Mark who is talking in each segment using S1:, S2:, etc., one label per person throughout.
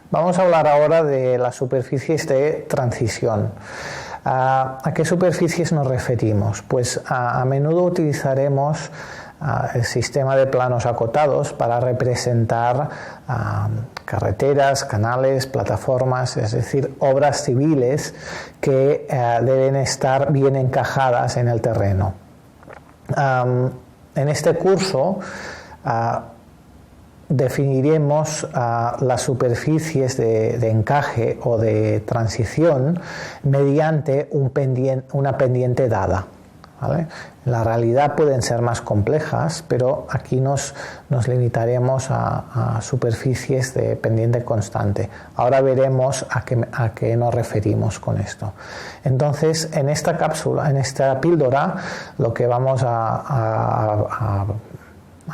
S1: Vamos a hablar ahora de las superficies de transición. ¿A qué superficies nos referimos? Pues a menudo utilizaremos el sistema de planos acotados para representar carreteras, canales, plataformas, es decir, obras civiles que deben estar bien encajadas en el terreno. En este curso definiremos las superficies de encaje o de transición mediante una pendiente dada, ¿vale? En la realidad pueden ser más complejas, pero aquí nos limitaremos a superficies de pendiente constante. Ahora veremos a qué nos referimos con esto. Entonces, en esta cápsula, en esta píldora, lo que vamos a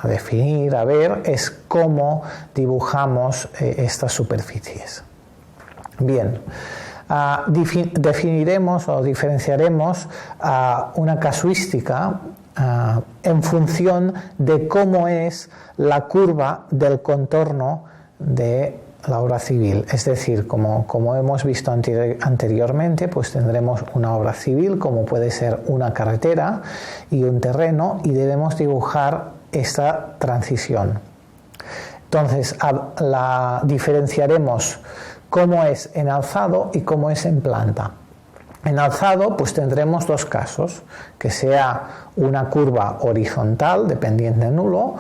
S1: definir, a ver, es cómo dibujamos estas superficies. Bien, definiremos o diferenciaremos una casuística en función de cómo es la curva del contorno de la obra civil. Es decir, como hemos visto anteriormente, pues tendremos una obra civil, como puede ser una carretera y un terreno, y debemos dibujar esta transición. Entonces, la diferenciaremos cómo es en alzado y cómo es en planta. En alzado, pues tendremos dos casos, que sea una curva horizontal de pendiente nulo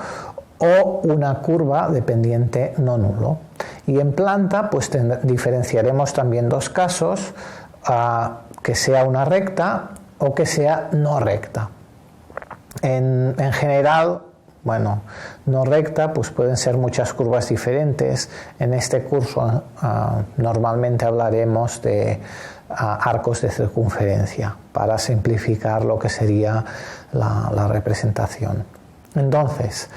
S1: o una curva de pendiente no nulo. Y en planta, pues diferenciaremos también dos casos, que sea una recta o que sea no recta. En general, bueno, no recta, pues pueden ser muchas curvas diferentes. En este curso normalmente hablaremos de arcos de circunferencia para simplificar lo que sería la representación. Entonces,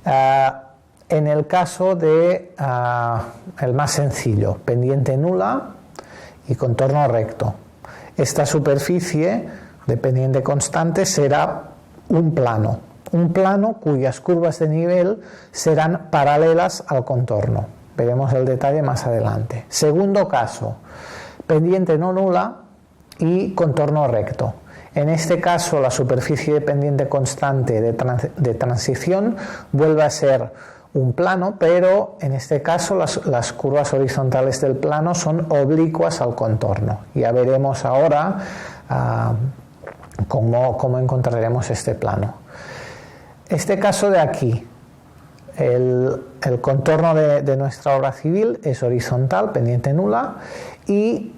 S1: en el caso de el más sencillo, pendiente nula y contorno recto, esta superficie de pendiente constante será un plano cuyas curvas de nivel serán paralelas al contorno. Veremos el detalle más adelante. Segundo caso, pendiente no nula y contorno recto. En este caso, la superficie de pendiente constante de transición vuelve a ser un plano, pero en este caso las curvas horizontales del plano son oblicuas al contorno. Ya veremos ahora cómo encontraremos este plano. Este caso de aquí, el contorno de nuestra obra civil es horizontal, pendiente nula, y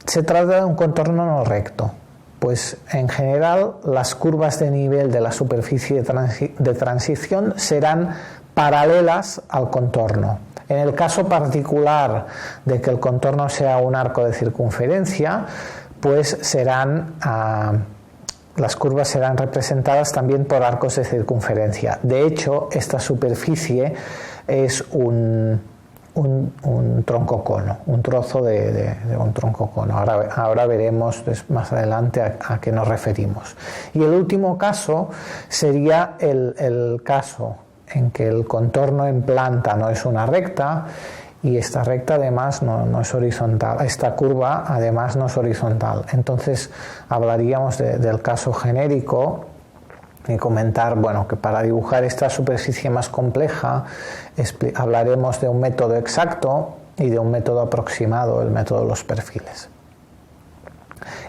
S1: se trata de un contorno no recto. Pues en general las curvas de nivel de la superficie de transición serán paralelas al contorno. En el caso particular de que el contorno sea un arco de circunferencia, pues las curvas serán representadas también por arcos de circunferencia. De hecho, esta superficie es un troncocono, un trozo de un troncocono. Ahora veremos más adelante a qué nos referimos. Y el último caso sería el caso en que el contorno en planta no es una recta y esta recta además no es horizontal, esta curva además no es horizontal. Entonces hablaríamos del caso genérico y comentar, bueno, que para dibujar esta superficie más compleja hablaremos de un método exacto y de un método aproximado, el método de los perfiles.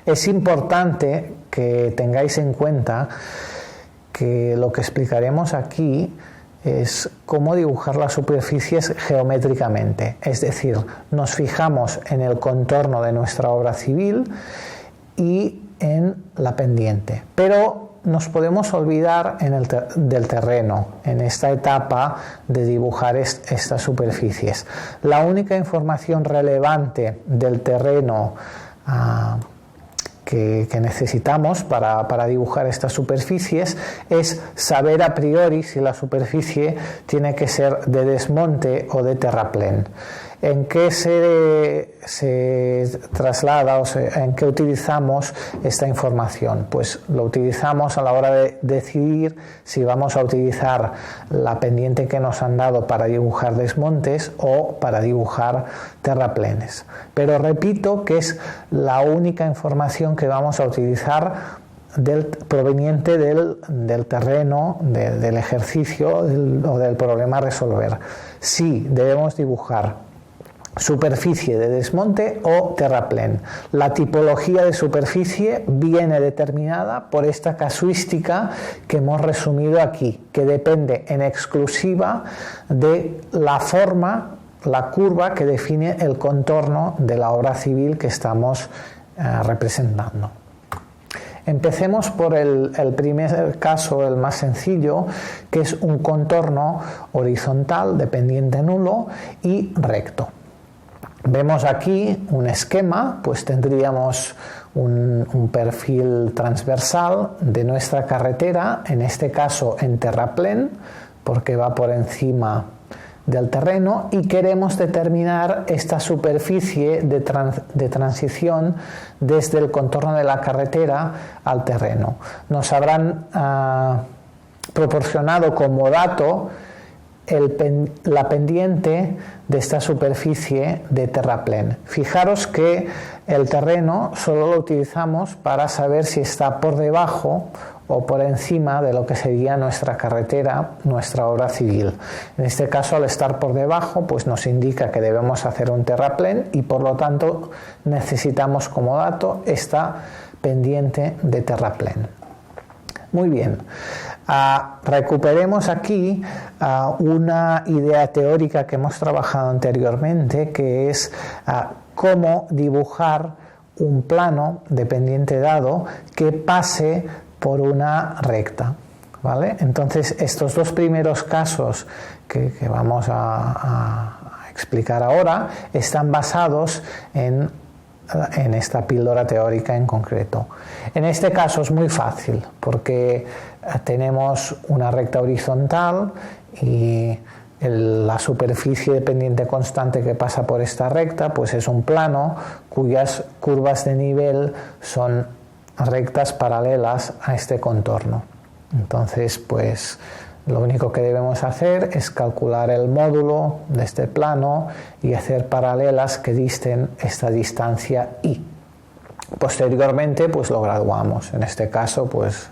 S1: Es importante que tengáis en cuenta que lo que explicaremos aquí es cómo dibujar las superficies geométricamente, es decir, nos fijamos en el contorno de nuestra obra civil y en la pendiente, pero nos podemos olvidar del terreno en esta etapa de dibujar estas superficies. La única información relevante del terreno que necesitamos para dibujar estas superficies es saber a priori si la superficie tiene que ser de desmonte o de terraplén. ¿En qué se traslada o en qué utilizamos esta información? Pues lo utilizamos a la hora de decidir si vamos a utilizar la pendiente que nos han dado para dibujar desmontes o para dibujar terraplenes. Pero repito que es la única información que vamos a utilizar proveniente del terreno, del ejercicio o del problema a resolver. Si debemos dibujar superficie de desmonte o terraplén. La tipología de superficie viene determinada por esta casuística que hemos resumido aquí, que depende en exclusiva de la forma, la curva que define el contorno de la obra civil que estamos representando. Empecemos por el primer caso, el más sencillo, que es un contorno horizontal de pendiente nulo y recto. Vemos aquí un esquema, pues tendríamos un perfil transversal de nuestra carretera, en este caso en terraplén, porque va por encima del terreno, y queremos determinar esta superficie de transición desde el contorno de la carretera al terreno. Nos habrán proporcionado como dato la pendiente de esta superficie de terraplén. Fijaros que el terreno solo lo utilizamos para saber si está por debajo o por encima de lo que sería nuestra carretera, nuestra obra civil. En este caso, al estar por debajo, pues nos indica que debemos hacer un terraplén y por lo tanto necesitamos como dato esta pendiente de terraplén. Muy bien. Recuperemos aquí una idea teórica que hemos trabajado anteriormente, que es cómo dibujar un plano de pendiente dado que pase por una recta, ¿vale? Entonces, estos dos primeros casos que vamos a explicar ahora están basados en esta píldora teórica en concreto. En este caso es muy fácil porque tenemos una recta horizontal y la superficie de pendiente constante que pasa por esta recta pues es un plano cuyas curvas de nivel son rectas paralelas a este contorno. Entonces, pues lo único que debemos hacer es calcular el módulo de este plano y hacer paralelas que disten esta distancia I. Posteriormente, pues lo graduamos. En este caso, pues,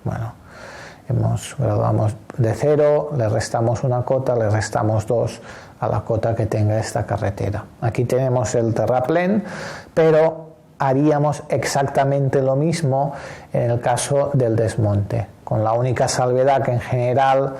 S1: bueno, graduamos de 0, le restamos una cota, le restamos 2 a la cota que tenga esta carretera. Aquí tenemos el terraplén, pero haríamos exactamente lo mismo en el caso del desmonte, con la única salvedad que en general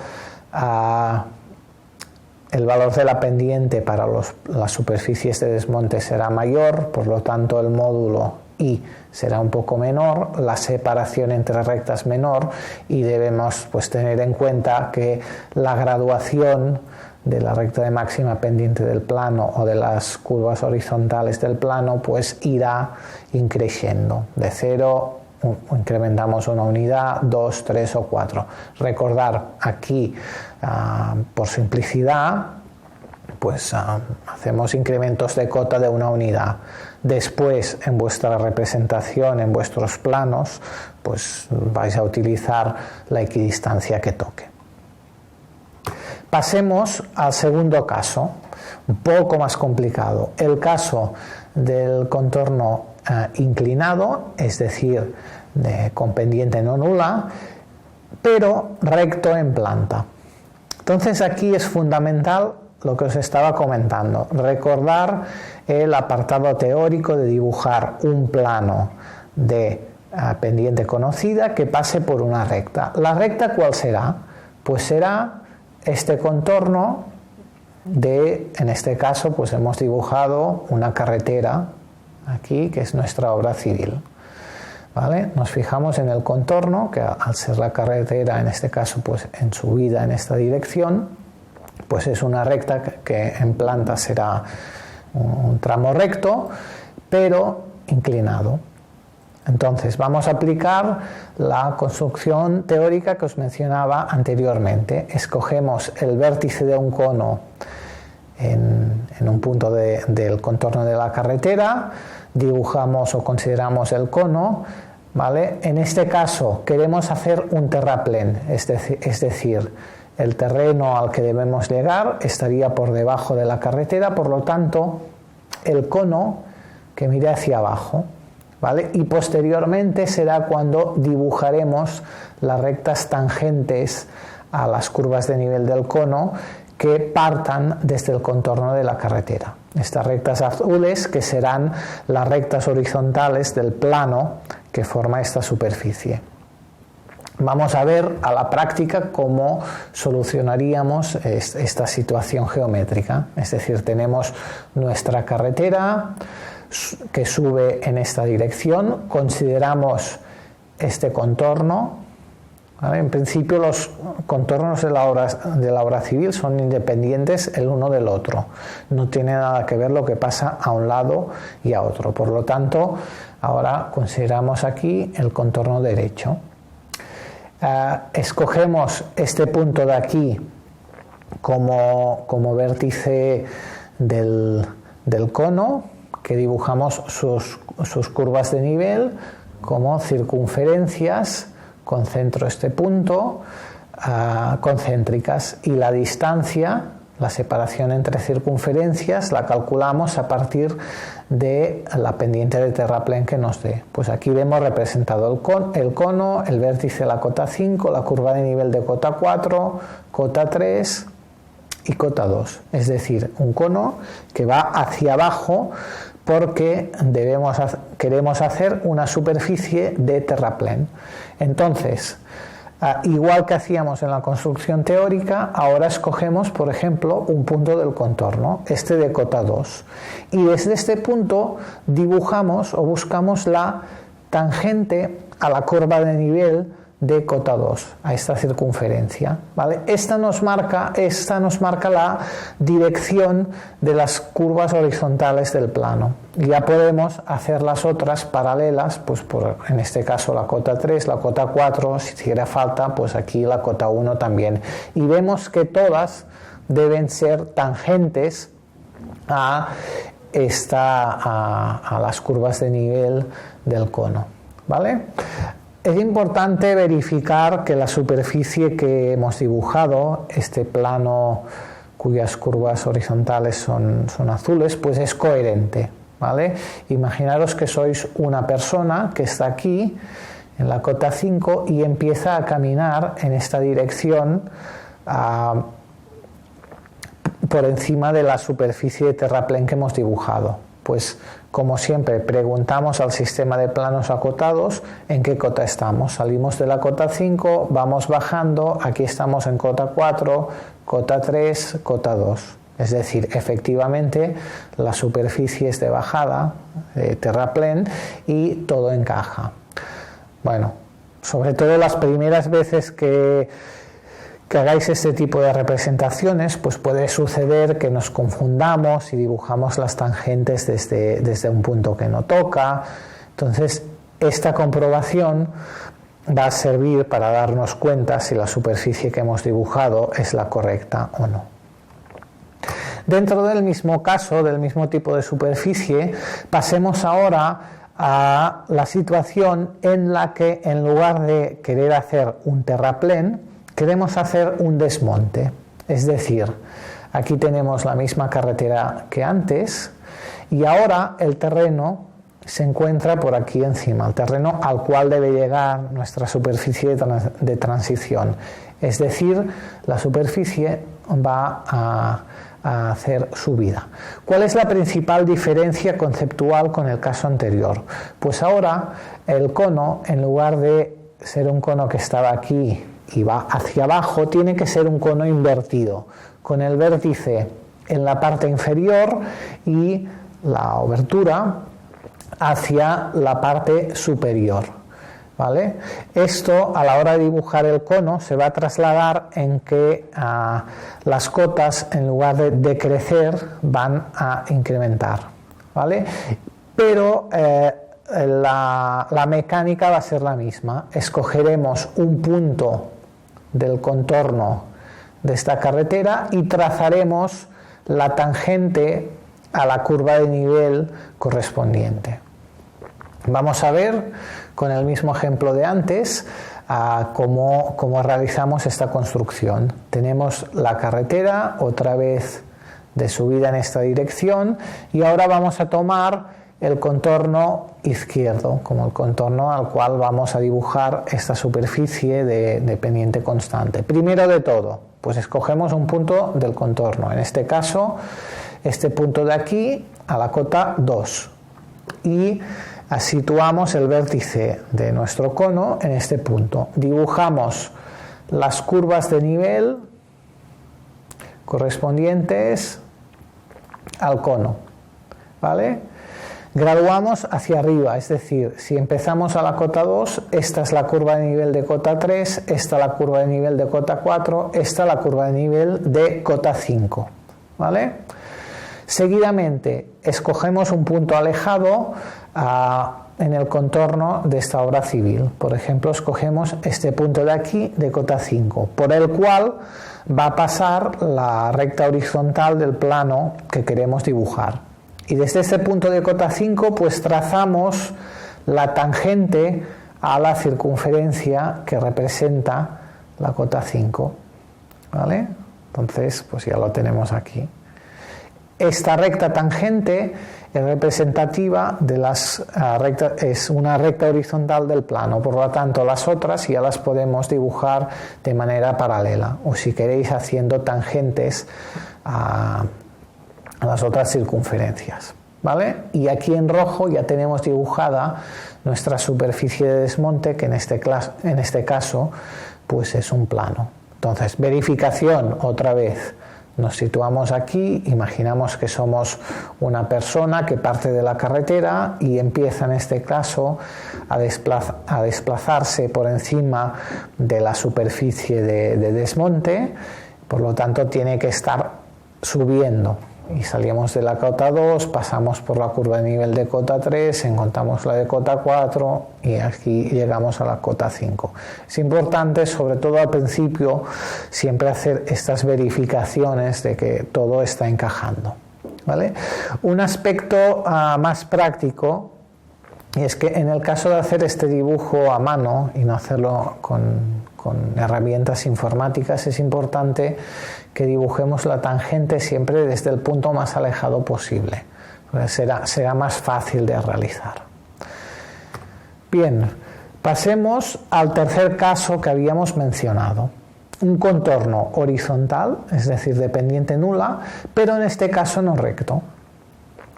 S1: el valor de la pendiente para las superficies de desmonte será mayor, por lo tanto el módulo I será un poco menor, la separación entre rectas menor y debemos pues tener en cuenta que la graduación de la recta de máxima pendiente del plano o de las curvas horizontales del plano pues irá increciendo de 0. Incrementamos una unidad, 2, 3 o 4. Recordar aquí, por simplicidad, pues hacemos incrementos de cota de una unidad. Después, en vuestra representación, en vuestros planos, pues vais a utilizar la equidistancia que toque. Pasemos al segundo caso, un poco más complicado. El caso del contorno inclinado, es decir, con pendiente no nula, pero recto en planta. Entonces aquí es fundamental lo que os estaba comentando, recordar el apartado teórico de dibujar un plano de pendiente conocida que pase por una recta. ¿La recta cuál será? Pues será este contorno en este caso, pues hemos dibujado una carretera aquí, que es nuestra obra civil. ¿Vale? Nos fijamos en el contorno, que al ser la carretera, en este caso, pues en subida en esta dirección, pues es una recta que en planta será un tramo recto, pero inclinado. Entonces, vamos a aplicar la construcción teórica que os mencionaba anteriormente. Escogemos el vértice de un cono en un punto del contorno de la carretera, dibujamos o consideramos el cono, ¿vale? En este caso queremos hacer un terraplén, es decir, el terreno al que debemos llegar estaría por debajo de la carretera, por lo tanto el cono que mire hacia abajo, ¿vale? Y posteriormente será cuando dibujaremos las rectas tangentes a las curvas de nivel del cono que partan desde el contorno de la carretera. Estas rectas azules que serán las rectas horizontales del plano que forma esta superficie. Vamos a ver a la práctica cómo solucionaríamos esta situación geométrica. Es decir, tenemos nuestra carretera que sube en esta dirección, consideramos este contorno. ¿Vale? En principio los contornos de la obra civil son independientes el uno del otro, no tiene nada que ver lo que pasa a un lado y a otro, por lo tanto ahora consideramos aquí el contorno derecho. Escogemos este punto de aquí como vértice del cono, que dibujamos sus curvas de nivel como circunferencias con centro este punto, concéntricas, y la distancia, la separación entre circunferencias, la calculamos a partir de la pendiente de terraplén que nos dé. Pues aquí vemos representado el cono, el vértice de la cota 5, la curva de nivel de cota 4, cota 3 y cota 2. Es decir, un cono que va hacia abajo porque queremos hacer una superficie de terraplén. Entonces, igual que hacíamos en la construcción teórica, ahora escogemos, por ejemplo, un punto del contorno, este de cota 2, y desde este punto dibujamos o buscamos la tangente a la curva de nivel de cota 2, a esta circunferencia, ¿vale? Esta nos marca la dirección de las curvas horizontales del plano. Ya podemos hacer las otras paralelas, pues en este caso la cota 3, la cota 4, si hiciera falta, pues aquí la cota 1 también. Y vemos que todas deben ser tangentes a las curvas de nivel del cono, ¿vale? Es importante verificar que la superficie que hemos dibujado, este plano cuyas curvas horizontales son azules, pues es coherente, ¿vale? Imaginaros que sois una persona que está aquí en la cota 5 y empieza a caminar en esta dirección por encima de la superficie de terraplén que hemos dibujado. Pues como siempre preguntamos al sistema de planos acotados en qué cota estamos. Salimos de la cota 5, vamos bajando, aquí estamos en cota 4, cota 3, cota 2. Es decir, efectivamente la superficie es de bajada, de terraplén, y todo encaja. Bueno, sobre todo las primeras veces que hagáis este tipo de representaciones, pues puede suceder que nos confundamos y dibujamos las tangentes desde un punto que no toca. Entonces, esta comprobación va a servir para darnos cuenta si la superficie que hemos dibujado es la correcta o no. Dentro del mismo caso, del mismo tipo de superficie, pasemos ahora a la situación en la que, en lugar de querer hacer un terraplén, queremos hacer un desmonte. Es decir, aquí tenemos la misma carretera que antes y ahora el terreno se encuentra por aquí encima, el terreno al cual debe llegar nuestra superficie de transición. Es decir, la superficie va a hacer subida. ¿Cuál es la principal diferencia conceptual con el caso anterior? Pues ahora el cono, en lugar de ser un cono que estaba aquí y va hacia abajo, tiene que ser un cono invertido, con el vértice en la parte inferior y la obertura hacia la parte superior, ¿vale? Esto, a la hora de dibujar el cono, se va a trasladar en que las cotas, en lugar de decrecer, van a incrementar, ¿vale? Pero la mecánica va a ser la misma. Escogeremos un punto del contorno de esta carretera y trazaremos la tangente a la curva de nivel correspondiente. Vamos a ver con el mismo ejemplo de antes cómo realizamos esta construcción. Tenemos la carretera otra vez de subida en esta dirección y ahora vamos a tomar el contorno izquierdo como el contorno al cual vamos a dibujar esta superficie de pendiente constante. Primero de todo, pues escogemos un punto del contorno, en este caso este punto de aquí a la cota 2 y situamos el vértice de nuestro cono en este punto. Dibujamos las curvas de nivel correspondientes al cono, ¿vale? Graduamos hacia arriba, es decir, si empezamos a la cota 2, esta es la curva de nivel de cota 3, esta la curva de nivel de cota 4, esta la curva de nivel de cota 5, ¿vale? Seguidamente, escogemos un punto alejado en el contorno de esta obra civil. Por ejemplo, escogemos este punto de aquí de cota 5, por el cual va a pasar la recta horizontal del plano que queremos dibujar. Y desde este punto de cota 5 pues trazamos la tangente a la circunferencia que representa la cota 5, ¿vale? Entonces pues ya lo tenemos aquí. Esta recta tangente es representativa de las rectas, es una recta horizontal del plano, por lo tanto las otras ya las podemos dibujar de manera paralela o si queréis haciendo tangentes a las otras circunferencias, ¿vale? Y aquí en rojo ya tenemos dibujada nuestra superficie de desmonte que en este caso pues es un plano. Entonces, verificación otra vez. Nos situamos aquí, imaginamos que somos una persona que parte de la carretera y empieza en este caso a desplazarse por encima de la superficie de desmonte, por lo tanto tiene que estar subiendo. Y salimos de la cota 2, pasamos por la curva de nivel de cota 3, encontramos la de cota 4 y aquí llegamos a la cota 5. Es importante, sobre todo al principio, siempre hacer estas verificaciones de que todo está encajando, ¿vale? Un aspecto más práctico es que en el caso de hacer este dibujo a mano y no hacerlo con herramientas informáticas, es importante que dibujemos la tangente siempre desde el punto más alejado posible. Será más fácil de realizar. Bien, pasemos al tercer caso que habíamos mencionado. Un contorno horizontal, es decir, de pendiente nula, pero en este caso no recto.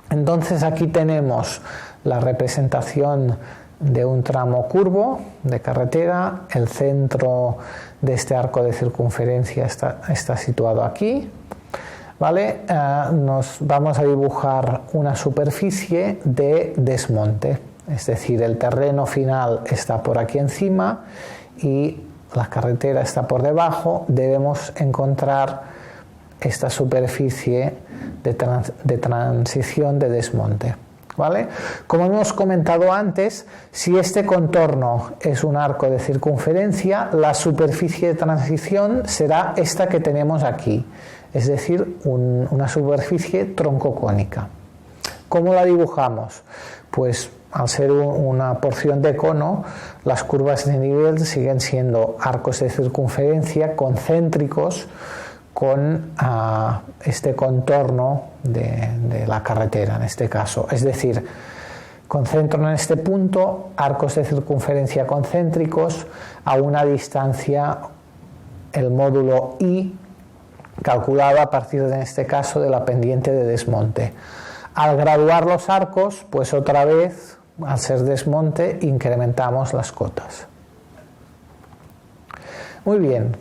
S1: Entonces aquí tenemos la representación de un tramo curvo de carretera, el centro de este arco de circunferencia está situado aquí, ¿vale? Nos vamos a dibujar una superficie de desmonte, es decir, el terreno final está por aquí encima y la carretera está por debajo. Debemos encontrar esta superficie de transición de desmonte, ¿vale? Como hemos comentado antes, si este contorno es un arco de circunferencia, la superficie de transición será esta que tenemos aquí, es decir, una superficie troncocónica. ¿Cómo la dibujamos? Pues al ser una porción de cono, las curvas de nivel siguen siendo arcos de circunferencia concéntricos con este contorno de la carretera en este caso, es decir, concentro en este punto arcos de circunferencia concéntricos a una distancia, el módulo I, calculado a partir de, en este caso, de la pendiente de desmonte. Al graduar los arcos, pues otra vez, al ser desmonte, incrementamos las cotas. Muy bien.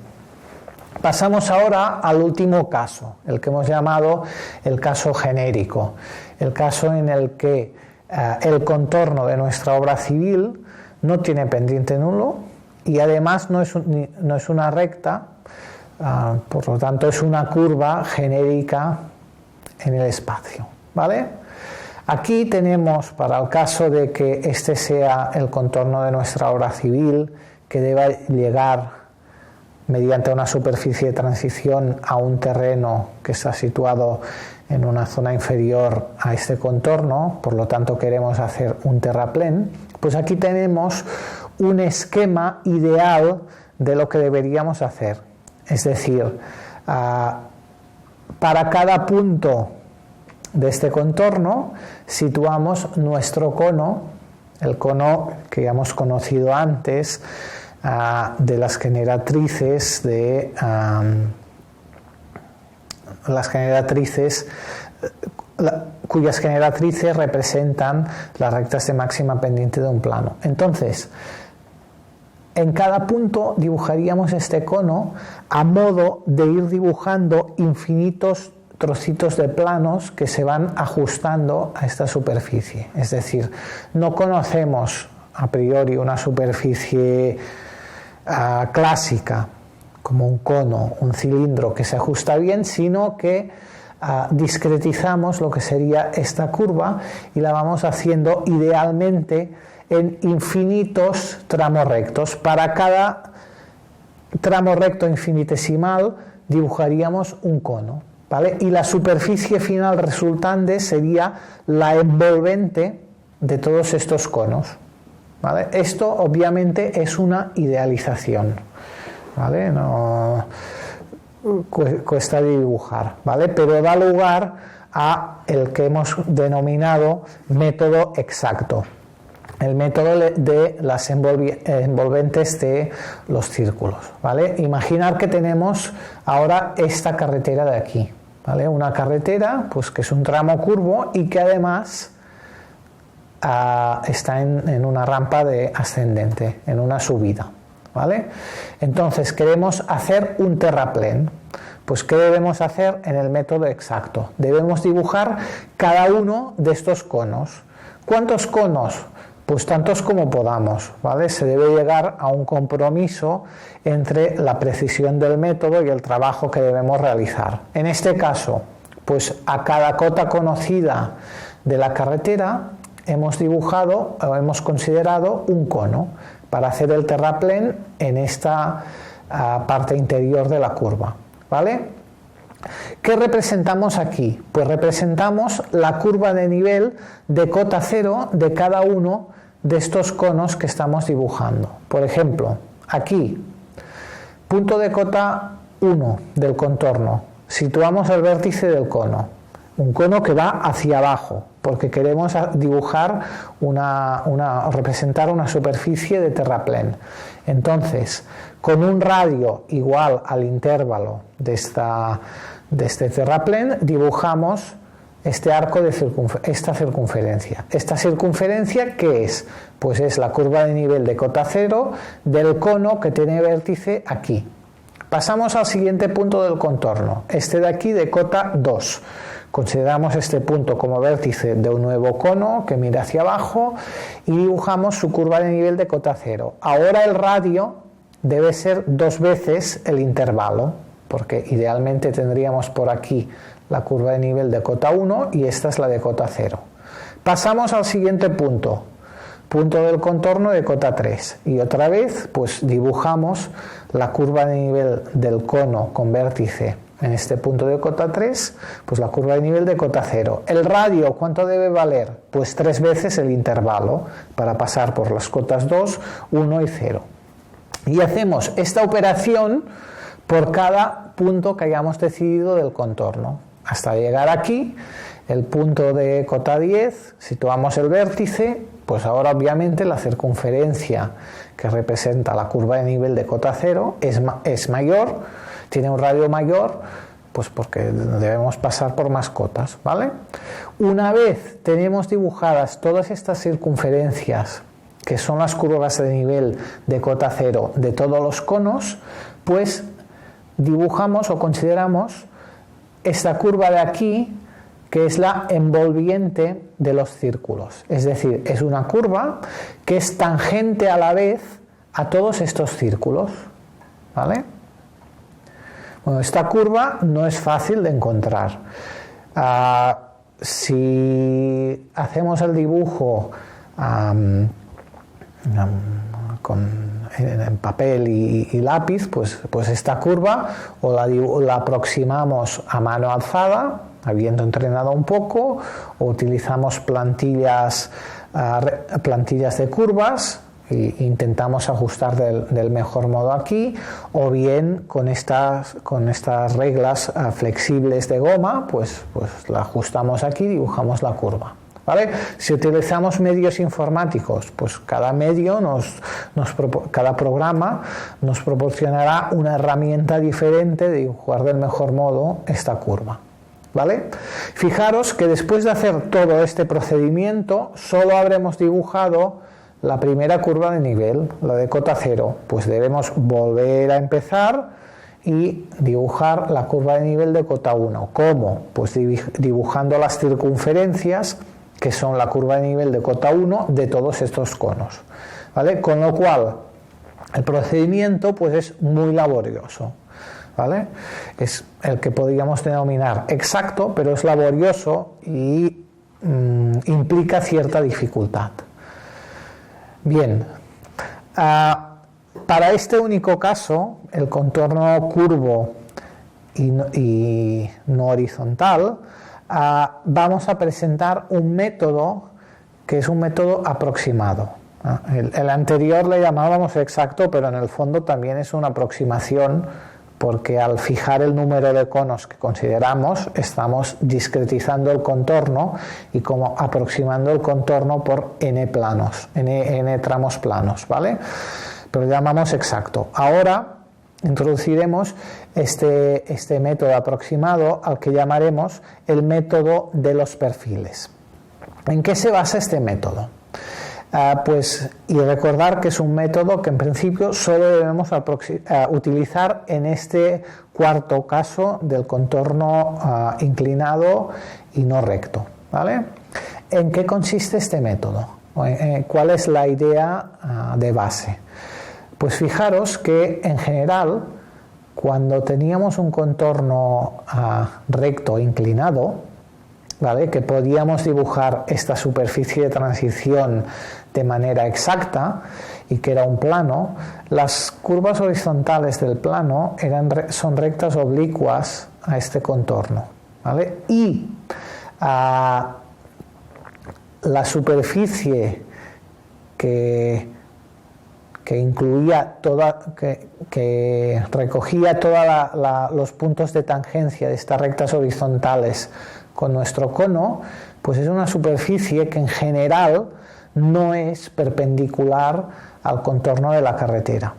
S1: Pasamos ahora al último caso, el que hemos llamado el caso genérico, el caso en el que el contorno de nuestra obra civil no tiene pendiente nulo y además no es una recta, por lo tanto es una curva genérica en el espacio, ¿vale? Aquí tenemos, para el caso de que este sea el contorno de nuestra obra civil, que deba llegar mediante una superficie de transición a un terreno que está situado en una zona inferior a este contorno, por lo tanto queremos hacer un terraplén, pues aquí tenemos un esquema ideal de lo que deberíamos hacer. Es decir, para cada punto de este contorno situamos nuestro cono, el cono que ya hemos conocido antes, de las generatrices cuyas generatrices representan las rectas de máxima pendiente de un plano. Entonces, en cada punto dibujaríamos este cono a modo de ir dibujando infinitos trocitos de planos que se van ajustando a esta superficie. Es decir, no conocemos a priori una superficie clásica como un cono, un cilindro que se ajusta bien, sino que discretizamos lo que sería esta curva y la vamos haciendo idealmente en infinitos tramos rectos. Para cada tramo recto infinitesimal dibujaríamos un cono, ¿vale? Y la superficie final resultante sería la envolvente de todos estos conos, ¿vale? Esto obviamente es una idealización, ¿vale? No cuesta dibujar, ¿vale? Pero da lugar a el que hemos denominado método exacto, el método de las envolventes de los círculos, ¿vale? Imaginar que tenemos ahora esta carretera de aquí, ¿vale? Una carretera pues que es un tramo curvo y que además está en una rampa ascendente, en una subida, ¿vale? Entonces queremos hacer un terraplén. Pues ¿qué debemos hacer en el método exacto? Debemos dibujar cada uno de estos conos. ¿Cuántos conos? Pues tantos como podamos, ¿vale? Se debe llegar a un compromiso entre la precisión del método y el trabajo que debemos realizar. En este caso, pues a cada cota conocida de la carretera hemos dibujado o hemos considerado un cono para hacer el terraplén en esta parte interior de la curva, ¿vale? ¿Qué representamos aquí? Pues representamos la curva de nivel de cota cero de cada uno de estos conos que estamos dibujando. Por ejemplo, aquí, punto de cota 1 del contorno, situamos el vértice del cono, un cono que va hacia abajo, porque queremos dibujar representar una superficie de terraplén. Entonces, con un radio igual al intervalo de este terraplén, dibujamos este arco de esta circunferencia. ¿Esta circunferencia qué es? Pues es la curva de nivel de cota 0 del cono que tiene vértice aquí. Pasamos al siguiente punto del contorno, este de aquí de cota 2. Consideramos este punto como vértice de un nuevo cono que mira hacia abajo y dibujamos su curva de nivel de cota 0. Ahora el radio debe ser 2 veces el intervalo, porque idealmente tendríamos por aquí la curva de nivel de cota 1 y esta es la de cota 0. Pasamos al siguiente punto del contorno de cota 3 y otra vez pues dibujamos la curva de nivel del cono con vértice en este punto de cota 3, pues la curva de nivel de cota 0. El radio, ¿cuánto debe valer? Pues 3 veces el intervalo para pasar por las cotas 2, 1 y 0. Y hacemos esta operación por cada punto que hayamos decidido del contorno. Hasta llegar aquí, el punto de cota 10, situamos el vértice, pues ahora obviamente la circunferencia que representa la curva de nivel de cota 0 es mayor, tiene un radio mayor, pues porque debemos pasar por más cotas, ¿vale? Una vez tenemos dibujadas todas estas circunferencias, que son las curvas de nivel de cota 0 de todos los conos, pues dibujamos o consideramos esta curva de aquí, que es la envolviente de los círculos. Es decir, es una curva que es tangente a la vez a todos estos círculos, ¿vale? Bueno, esta curva no es fácil de encontrar. Si hacemos el dibujo con en papel y lápiz, pues esta curva o la aproximamos a mano alzada, habiendo entrenado un poco, o utilizamos plantillas de curvas e intentamos ajustar del mejor modo aquí, o bien con estas reglas flexibles de goma, pues la ajustamos aquí y dibujamos la curva. ¿Vale? Si utilizamos medios informáticos, pues cada programa nos proporcionará una herramienta diferente de dibujar del mejor modo esta curva. ¿Vale? Fijaros que después de hacer todo este procedimiento, solo habremos dibujado la primera curva de nivel, la de cota 0. Pues debemos volver a empezar y dibujar la curva de nivel de cota 1. ¿Cómo? Pues dibujando las circunferencias, que son la curva de nivel de cota 1 de todos estos conos. ¿Vale? Con lo cual, el procedimiento pues es muy laborioso. ¿Vale? Es el que podríamos denominar exacto, pero es laborioso y implica cierta dificultad. Bien, para este único caso, el contorno curvo y no horizontal, vamos a presentar un método que es un método aproximado. El anterior le llamábamos exacto, pero en el fondo también es una aproximación, porque al fijar el número de conos que consideramos, estamos discretizando el contorno y como aproximando el contorno por n tramos planos, ¿vale? Pero lo llamamos exacto. Ahora introduciremos este método aproximado, al que llamaremos el método de los perfiles. ¿En qué se basa este método? Y recordar que es un método que en principio solo debemos utilizar en este cuarto caso del contorno inclinado y no recto, ¿vale? ¿En qué consiste este método? ¿Cuál es la idea de base? Pues fijaros que en general, cuando teníamos un contorno recto inclinado, ¿vale?, que podíamos dibujar esta superficie de transición de manera exacta y que era un plano, las curvas horizontales del plano son rectas oblicuas a este contorno, ¿vale? Y la superficie que incluía que recogía todos los puntos de tangencia de estas rectas horizontales con nuestro cono, pues es una superficie que en general no es perpendicular al contorno de la carretera.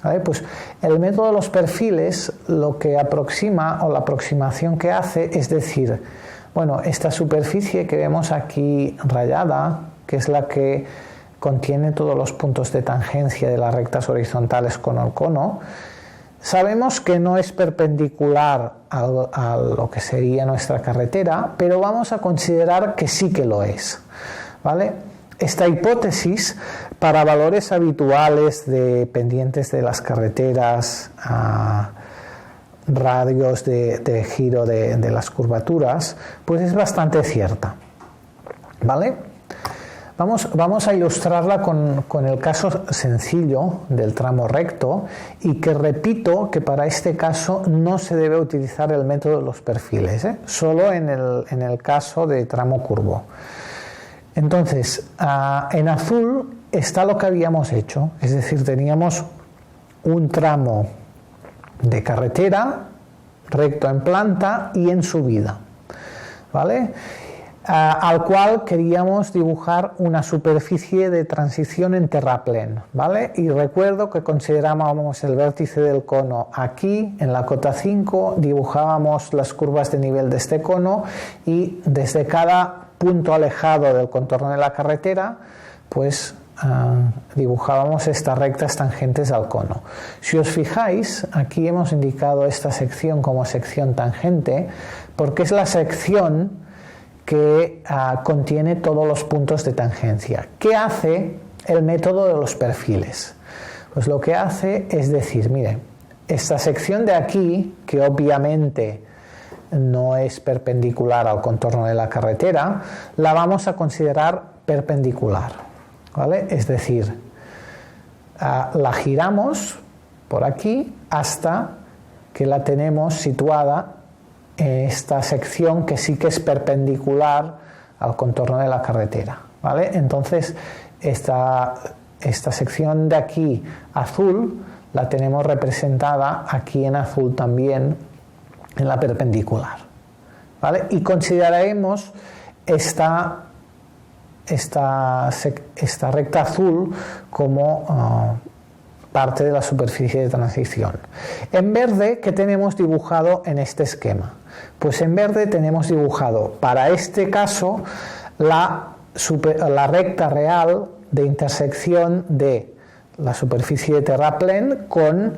S1: ¿Vale? Pues el método de los perfiles lo que aproxima, o la aproximación que hace, es decir, bueno, esta superficie que vemos aquí rayada, que es la que contiene todos los puntos de tangencia de las rectas horizontales con el cono, sabemos que no es perpendicular a lo que sería nuestra carretera, pero vamos a considerar que sí que lo es, ¿vale? Esta hipótesis, para valores habituales de pendientes de las carreteras, radios de giro de las curvaturas, pues es bastante cierta, ¿vale? Vamos a ilustrarla con el caso sencillo del tramo recto, y que repito que para este caso no se debe utilizar el método de los perfiles, solo en el caso de tramo curvo. Entonces, en azul está lo que habíamos hecho, es decir, teníamos un tramo de carretera recto en planta y en subida, ¿vale? Al cual queríamos dibujar una superficie de transición en terraplén, ¿vale? Y recuerdo que considerábamos el vértice del cono aquí, en la cota 5, dibujábamos las curvas de nivel de este cono y desde cada punto alejado del contorno de la carretera, pues dibujábamos estas rectas tangentes al cono. Si os fijáis, aquí hemos indicado esta sección como sección tangente, porque es la sección que contiene todos los puntos de tangencia. ¿Qué hace el método de los perfiles? Pues lo que hace es decir, mire, esta sección de aquí, que obviamente no es perpendicular al contorno de la carretera, la vamos a considerar perpendicular, ¿vale? Es decir, la giramos por aquí hasta que la tenemos situada en esta sección que sí que es perpendicular al contorno de la carretera, ¿vale? Entonces esta sección de aquí azul la tenemos representada aquí en azul también en la perpendicular, ¿vale? Y consideraremos esta recta azul como parte de la superficie de transición. En verde, ¿qué tenemos dibujado en este esquema? Pues en verde tenemos dibujado para este caso la recta real de intersección de la superficie de terraplén con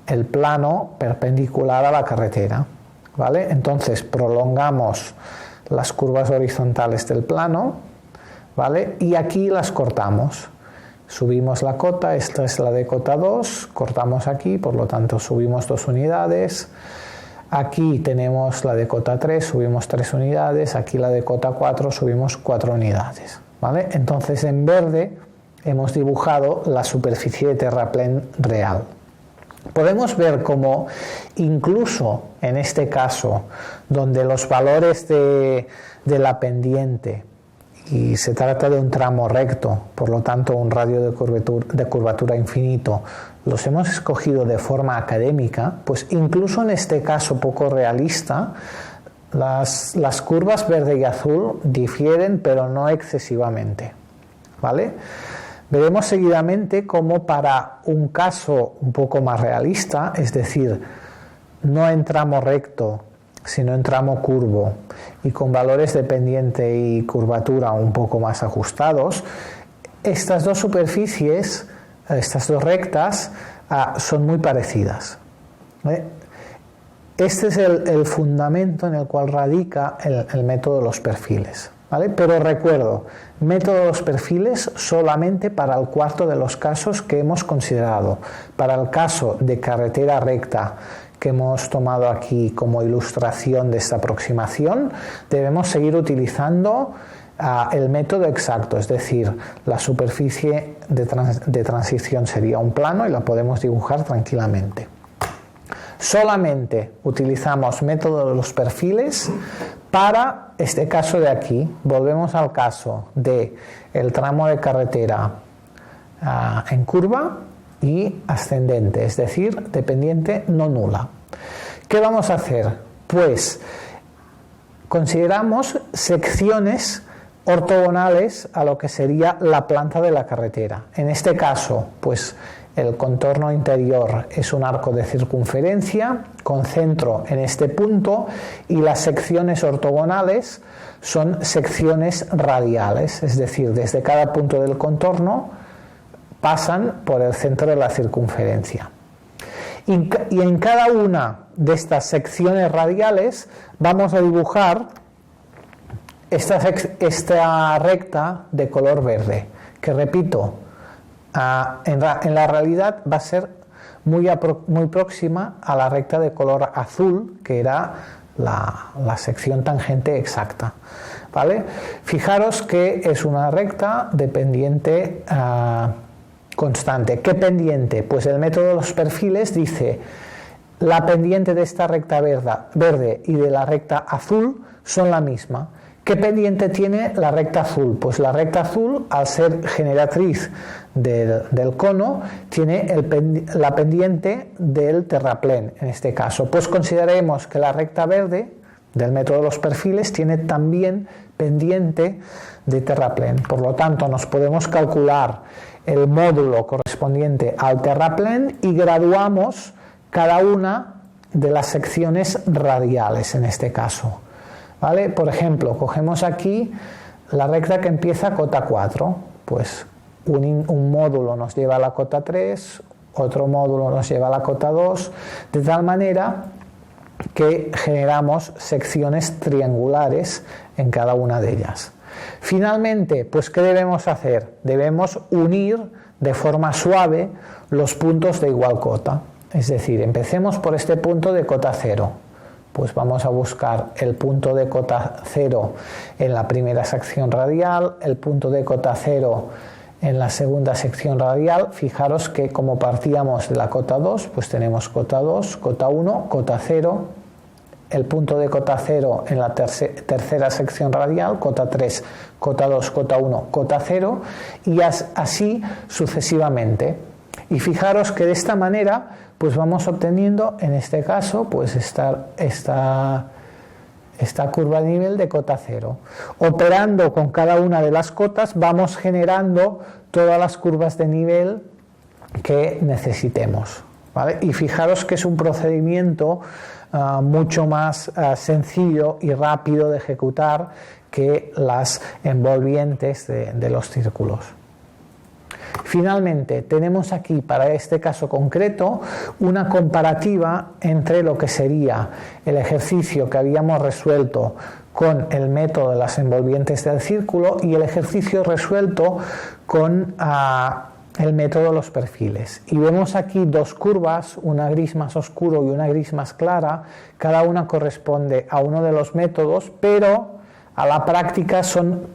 S1: el plano perpendicular a la carretera, ¿vale? Entonces prolongamos las curvas horizontales del plano, ¿vale? Y aquí las cortamos. Subimos la cota, esta es la de cota 2, cortamos aquí, por lo tanto subimos 2 unidades. Aquí tenemos la de cota 3, subimos 3 unidades. Aquí la de cota 4, subimos 4 unidades, ¿vale? Entonces en verde hemos dibujado la superficie de terraplén real. Podemos ver cómo incluso en este caso, donde los valores de la pendiente, y se trata de un tramo recto, por lo tanto un radio de curvatura infinito, los hemos escogido de forma académica, pues incluso en este caso poco realista, las curvas verde y azul difieren, pero no excesivamente, ¿vale? Veremos seguidamente cómo para un caso un poco más realista, es decir, no en tramo recto, sino en tramo curvo y con valores de pendiente y curvatura un poco más ajustados, estas dos superficies, estas dos rectas, son muy parecidas, ¿vale? Este es el fundamento en el cual radica el método de los perfiles, ¿vale? Pero recuerdo, método de los perfiles solamente para el cuarto de los casos que hemos considerado. Para el caso de carretera recta que hemos tomado aquí como ilustración de esta aproximación, debemos seguir utilizando el método exacto, es decir, la superficie de transición sería un plano y la podemos dibujar tranquilamente. Solamente utilizamos método de los perfiles para este caso de aquí. Volvemos al caso de el tramo de carretera en curva y ascendente, es decir, de pendiente no nula. ¿Qué vamos a hacer? Pues consideramos secciones ortogonales a lo que sería la planta de la carretera. En este caso, pues el contorno interior es un arco de circunferencia con centro en este punto y las secciones ortogonales son secciones radiales, es decir, desde cada punto del contorno pasan por el centro de la circunferencia. Y en cada una de estas secciones radiales vamos a dibujar esta recta de color verde, que repito, en la realidad va a ser muy próxima a la recta de color azul, que era la sección tangente exacta, ¿vale? Fijaros que es una recta de pendiente constante. ¿Qué pendiente? Pues el método de los perfiles dice la pendiente de esta recta verde y de la recta azul son la misma. ¿Qué pendiente tiene la recta azul? Pues la recta azul, al ser generatriz del cono, tiene la pendiente del terraplén, en este caso. Pues consideremos que la recta verde del método de los perfiles tiene también pendiente de terraplén. Por lo tanto, nos podemos calcular el módulo correspondiente al terraplén y graduamos cada una de las secciones radiales en este caso, ¿vale? Por ejemplo, cogemos aquí la recta que empieza cota 4, pues un módulo nos lleva a la cota 3, otro módulo nos lleva a la cota 2, de tal manera que generamos secciones triangulares en cada una de ellas. Finalmente, pues ¿qué debemos hacer? Debemos unir de forma suave los puntos de igual cota. Es decir, empecemos por este punto de cota 0. Pues vamos a buscar el punto de cota 0 en la primera sección radial, el punto de cota 0 en la segunda sección radial, fijaros que como partíamos de la cota 2, pues tenemos cota 2, cota 1, cota 0, el punto de cota 0 en la tercera sección radial, cota 3, cota 2, cota 1, cota 0, y así sucesivamente. Y fijaros que de esta manera pues vamos obteniendo, en este caso, pues esta curva de nivel de cota 0. Operando con cada una de las cotas vamos generando todas las curvas de nivel que necesitemos, ¿vale? Y fijaros que es un procedimiento mucho más sencillo y rápido de ejecutar que las envolvientes de los círculos. Finalmente, tenemos aquí para este caso concreto una comparativa entre lo que sería el ejercicio que habíamos resuelto con el método de las envolvientes del círculo y el ejercicio resuelto con el método de los perfiles. Y vemos aquí dos curvas, una gris más oscuro y una gris más clara. Cada una corresponde a uno de los métodos, pero a la práctica son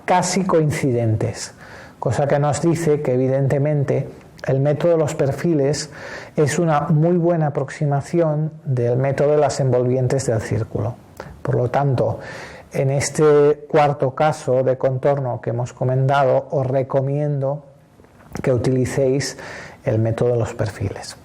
S1: casi coincidentes. Cosa que nos dice que evidentemente el método de los perfiles es una muy buena aproximación del método de las envolvientes del círculo. Por lo tanto, en este cuarto caso de contorno que hemos comentado, os recomiendo que utilicéis el método de los perfiles.